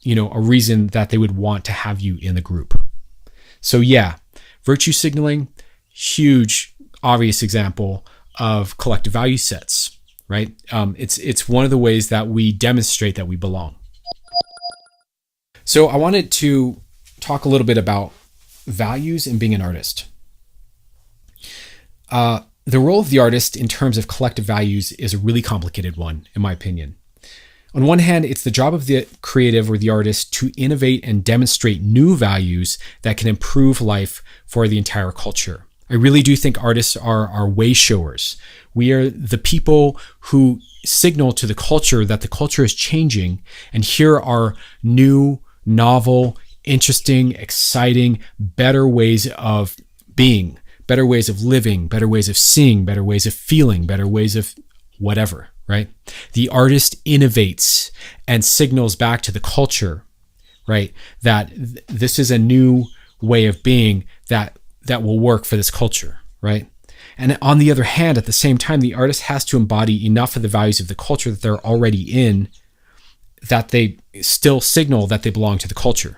a reason that they would want to have you in the group. So yeah, virtue signaling, huge obvious example of collective value sets, right? It's one of the ways that we demonstrate that we belong. So I wanted to talk a little bit about values and being an artist. The role of the artist in terms of collective values is a really complicated one, in my opinion. On one hand, it's the job of the creative or the artist to innovate and demonstrate new values that can improve life for the entire culture. I really do think artists are way showers. We are the people who signal to the culture that the culture is changing, and here are new, novel, interesting, exciting, better ways of being, better ways of living, better ways of seeing, better ways of feeling, better ways of whatever, right? The artist innovates and signals back to the culture, right, that this is a new way of being that will work for this culture, right? And on the other hand, at the same time, the artist has to embody enough of the values of the culture that they're already in, that they still signal that they belong to the culture.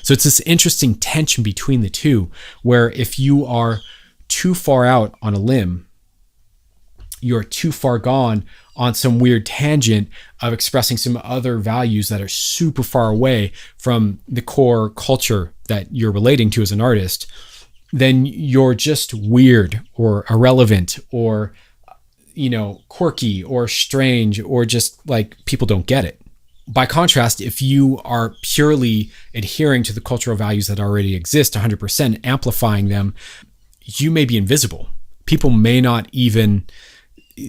So it's this interesting tension between the two, where if you are too far out on a limb, you're too far gone on some weird tangent of expressing some other values that are super far away from the core culture that you're relating to as an artist, then you're just weird or irrelevant or, quirky or strange, or just like people don't get it. By contrast, if you are purely adhering to the cultural values that already exist 100%, amplifying them, you may be invisible. People may not even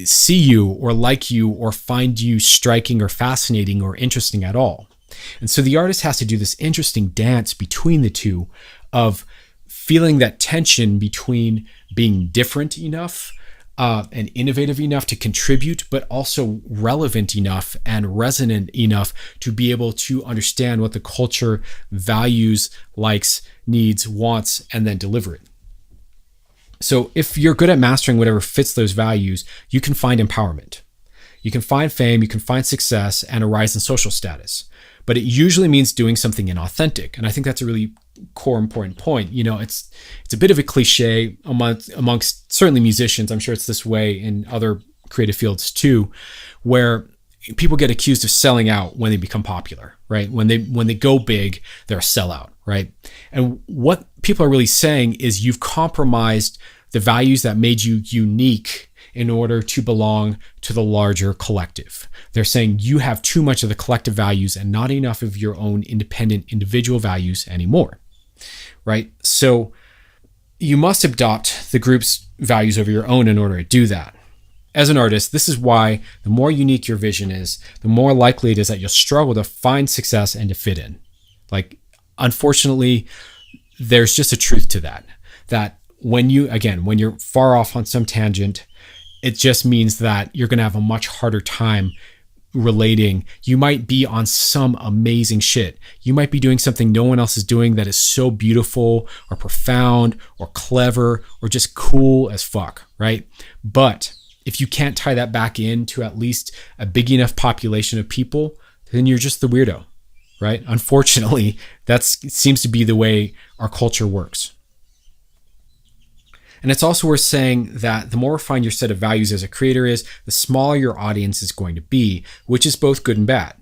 see you or like you or find you striking or fascinating or interesting at all. And so the artist has to do this interesting dance between the two of feeling that tension between being different enough and innovative enough to contribute, but also relevant enough and resonant enough to be able to understand what the culture values, likes, needs, wants, and then deliver it. So if you're good at mastering whatever fits those values, you can find empowerment. You can find fame, you can find success, and a rise in social status. But it usually means doing something inauthentic. And I think that's a really core important point. It's a bit of a cliche amongst certainly musicians. I'm sure it's this way in other creative fields too, where people get accused of selling out when they become popular, right? When they go big, they're a sellout, right? And what people are really saying is you've compromised the values that made you unique in order to belong to the larger collective. They're saying you have too much of the collective values and not enough of your own independent individual values anymore, right? So you must adopt the group's values over your own in order to do that. As an artist, this is why the more unique your vision is, the more likely it is that you'll struggle to find success and to fit in. Like, unfortunately, there's just a truth to that when you're far off on some tangent, it just means that you're going to have a much harder time relating. You might be on some amazing shit. You might be doing something no one else is doing that is so beautiful or profound or clever or just cool as fuck, right? But if you can't tie that back into at least a big enough population of people, then you're just the weirdo, right? Unfortunately, that seems to be the way our culture works. And it's also worth saying that the more refined your set of values as a creator is, the smaller your audience is going to be, which is both good and bad.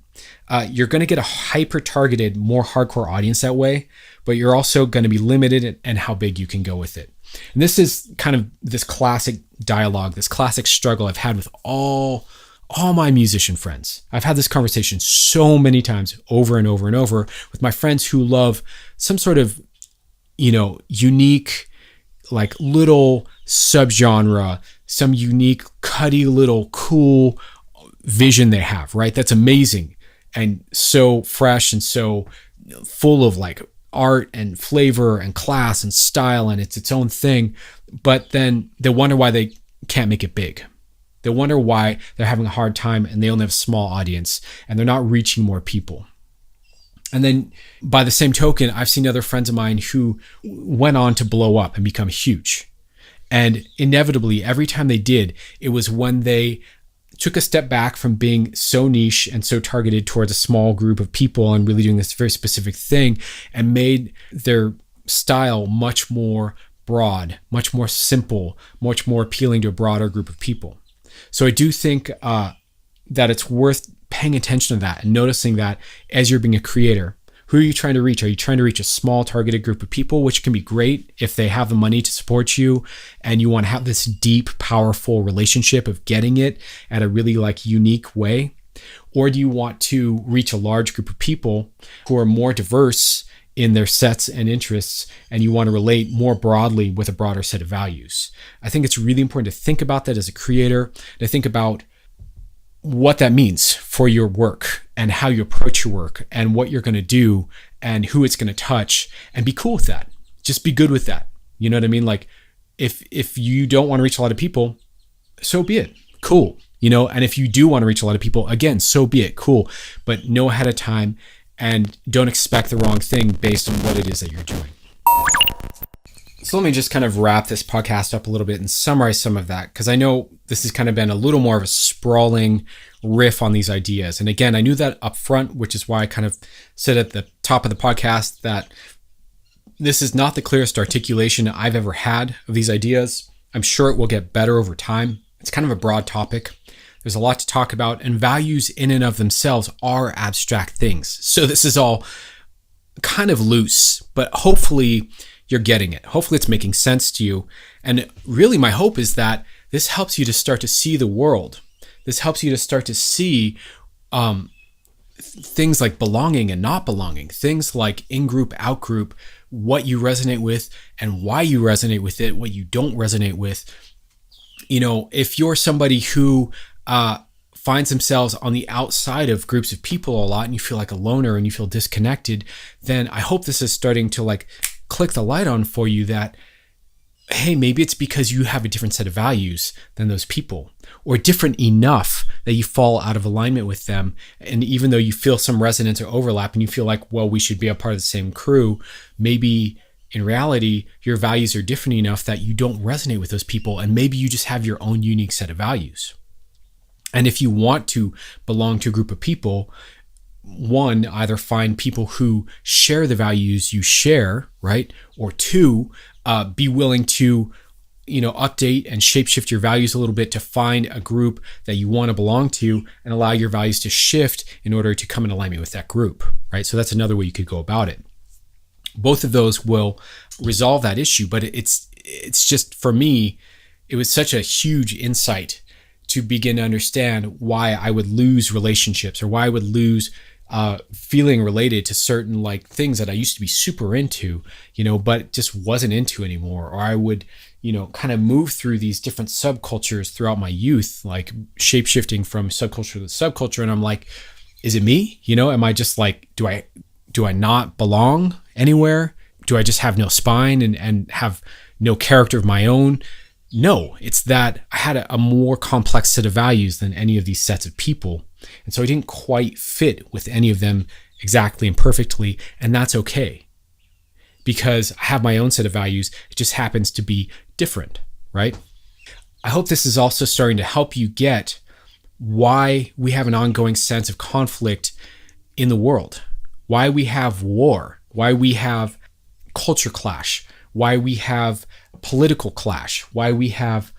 You're going to get a hyper-targeted, more hardcore audience that way, but you're also going to be limited in how big you can go with it. And this is kind of this classic dialogue, this classic struggle I've had with all my musician friends. I've had this conversation so many times over and over and over with my friends who love some sort of, unique, like little subgenre, some unique, cutty little cool vision they have, right? That's amazing and so fresh and so full of like art and flavor and class and style, and it's its own thing. But then they wonder why they can't make it big, They wonder why they're having a hard time and they only have a small audience and they're not reaching more people. And then by the same token, I've seen other friends of mine who went on to blow up and become huge. And inevitably, every time they did, it was when they took a step back from being so niche and so targeted towards a small group of people and really doing this very specific thing and made their style much more broad, much more simple, much more appealing to a broader group of people. So I do think that it's worth paying attention to that and noticing that as you're being a creator. Who are you trying to reach? Are you trying to reach a small targeted group of people, which can be great if they have the money to support you and you want to have this deep, powerful relationship of getting it at a really unique way? Or do you want to reach a large group of people who are more diverse in their sets and interests, and you want to relate more broadly with a broader set of values? I think it's really important to think about that as a creator, to think about what that means for your work and how you approach your work and what you're going to do and who it's going to touch, and be cool with that. Just be good with that. You know what I mean? If you don't want to reach a lot of people, so be it. Cool. And if you do want to reach a lot of people, again, so be it. Cool. But know ahead of time and don't expect the wrong thing based on what it is that you're doing. So let me just kind of wrap this podcast up a little bit and summarize some of that, because I know this has kind of been a little more of a sprawling riff on these ideas. And again, I knew that up front, which is why I kind of said at the top of the podcast that this is not the clearest articulation I've ever had of these ideas. I'm sure it will get better over time. It's kind of a broad topic. There's a lot to talk about, and values in and of themselves are abstract things. So this is all kind of loose, but hopefully you're getting it. Hopefully it's making sense to you. And really my hope is that this helps you to start to see the world. This helps you to start to see things like belonging and not belonging, things like in-group, out-group, what you resonate with and why you resonate with it, what you don't resonate with. If you're somebody who finds themselves on the outside of groups of people a lot and you feel like a loner and you feel disconnected, then I hope this is starting to click the light on for you that, hey, maybe it's because you have a different set of values than those people, or different enough that you fall out of alignment with them. And even though you feel some resonance or overlap and you feel like, well, we should be a part of the same crew, maybe in reality, your values are different enough that you don't resonate with those people. And maybe you just have your own unique set of values. And if you want to belong to a group of people, one, either find people who share the values you share, right? Or two, be willing to, update and shapeshift your values a little bit to find a group that you want to belong to and allow your values to shift in order to come in alignment with that group, right? So that's another way you could go about it. Both of those will resolve that issue, but it's just, for me, it was such a huge insight to begin to understand why I would lose relationships or why I would lose feeling related to certain things that I used to be super into, but just wasn't into anymore. Or I would, kind of move through these different subcultures throughout my youth, shape-shifting from subculture to subculture. And I'm like, is it me? Am I just do I not belong anywhere? Do I just have no spine and have no character of my own? No, it's that I had a more complex set of values than any of these sets of people. And so I didn't quite fit with any of them exactly and perfectly. And that's okay, because I have my own set of values. It just happens to be different, right? I hope this is also starting to help you get why we have an ongoing sense of conflict in the world, why we have war, why we have culture clash, why we have political clash, why we have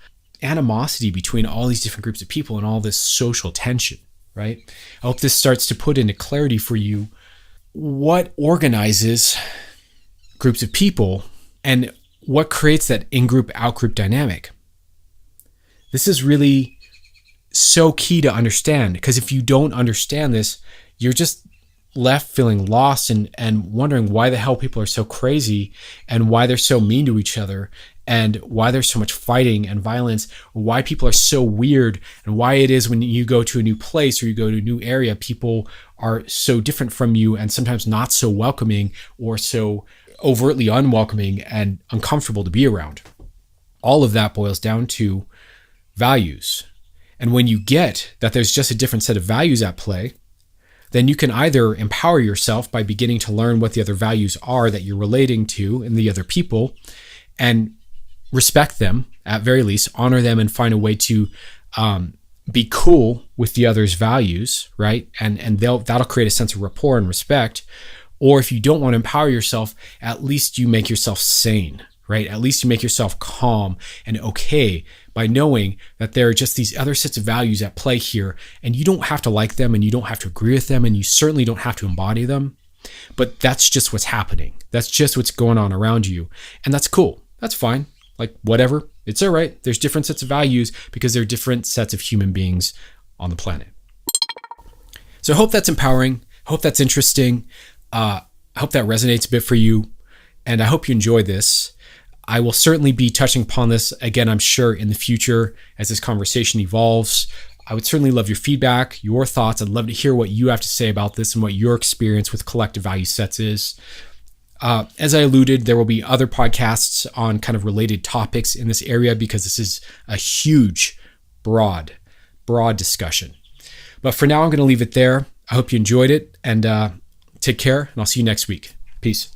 animosity between all these different groups of people and all this social tension, right? I hope this starts to put into clarity for you what organizes groups of people and what creates that in-group, out-group dynamic. This is really so key to understand, because if you don't understand this, you're just left feeling lost and wondering why the hell people are so crazy and why they're so mean to each other and why there's so much fighting and violence, or why people are so weird, and why it is when you go to a new place or you go to a new area, people are so different from you and sometimes not so welcoming or so overtly unwelcoming and uncomfortable to be around. All of that boils down to values. And when you get that there's just a different set of values at play, then you can either empower yourself by beginning to learn what the other values are that you're relating to in the other people and respect them, at very least, honor them and find a way to be cool with the other's values, right? And that'll create a sense of rapport and respect. Or if you don't want to empower yourself, at least you make yourself sane, right? At least you make yourself calm and okay by knowing that there are just these other sets of values at play here, and you don't have to like them, and you don't have to agree with them, and you certainly don't have to embody them. But that's just what's happening. That's just what's going on around you. And that's cool. That's fine. Like, whatever. It's all right. There's different sets of values because there are different sets of human beings on the planet. So I hope that's empowering. I hope that's interesting. I hope that resonates a bit for you. And I hope you enjoy this. I will certainly be touching upon this again, I'm sure, in the future as this conversation evolves. I would certainly love your feedback, your thoughts. I'd love to hear what you have to say about this and what your experience with collective value sets is. As I alluded, there will be other podcasts on kind of related topics in this area because this is a huge, broad discussion. But for now, I'm going to leave it there. I hope you enjoyed it, and take care, and I'll see you next week. Peace.